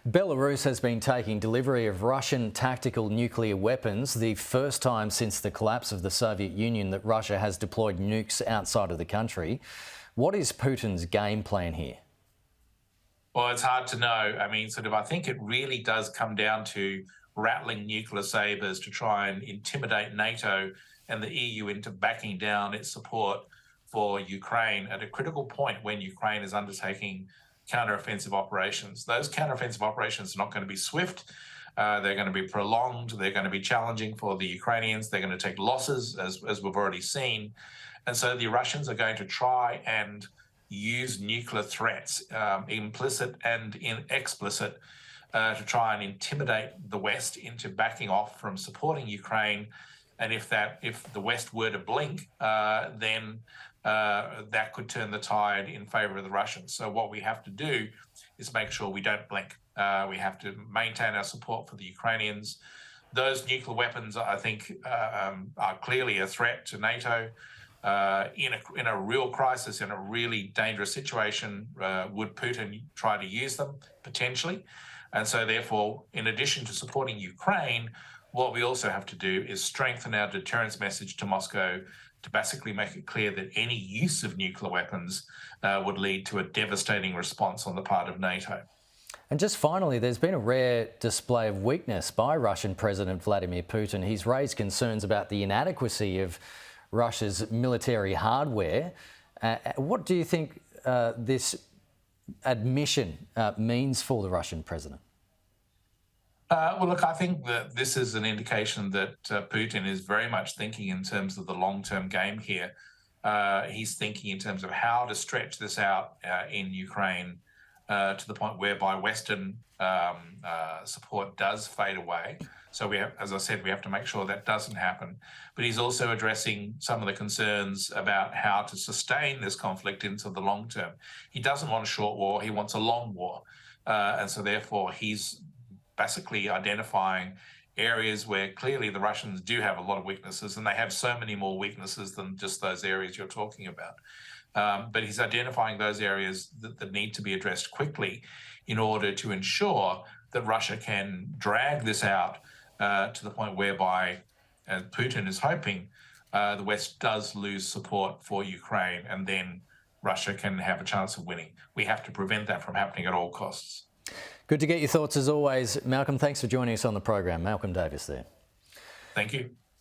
Belarus has been taking delivery of Russian tactical nuclear weapons, the first time since the collapse of the Soviet Union that Russia has deployed nukes outside of the country. What is Putin's game plan here? Well, it's hard to know. I think it really does come down to rattling nuclear sabres to try and intimidate NATO and the EU into backing down its support for Ukraine at a critical point when Ukraine is undertaking counteroffensive operations. Those counteroffensive operations are not going to be swift. They're going to be prolonged. They're going to be challenging for the Ukrainians. They're going to take losses, as we've already seen. And so the Russians are going to try and use nuclear threats, implicit and explicit, to try and intimidate the West into backing off from supporting Ukraine. And if the West were to blink, then that could turn the tide in favor of the Russians. So what we have to do is make sure we don't blink. We have to maintain our support for the Ukrainians. Those nuclear weapons, I think, are clearly a threat to NATO. In a real crisis, in a really dangerous situation, would Putin try to use them? Potentially. And so therefore, in addition to supporting Ukraine, what we also have to do is strengthen our deterrence message to Moscow to basically make it clear that any use of nuclear weapons would lead to a devastating response on the part of NATO. And just finally, there's been a rare display of weakness by Russian President Vladimir Putin. He's raised concerns about the inadequacy of Russia's military hardware. What do you think this admission means for the Russian president? Well, look, I think that this is an indication that Putin is very much thinking in terms of the long-term game here. He's thinking in terms of how to stretch this out in Ukraine to the point whereby Western support does fade away. So we have, as I said, we have to make sure that doesn't happen. But he's also addressing some of the concerns about how to sustain this conflict into the long term. He doesn't want a short war, he wants a long war. And so therefore he's basically identifying areas where clearly the Russians do have a lot of weaknesses, and they have so many more weaknesses than just those areas you're talking about. But he's identifying those areas that need to be addressed quickly in order to ensure that Russia can drag this out to the point whereby, as Putin is hoping, the West does lose support for Ukraine, and then Russia can have a chance of winning. We have to prevent that from happening at all costs. Good to get your thoughts as always. Malcolm, thanks for joining us on the program. Malcolm Davis there. Thank you.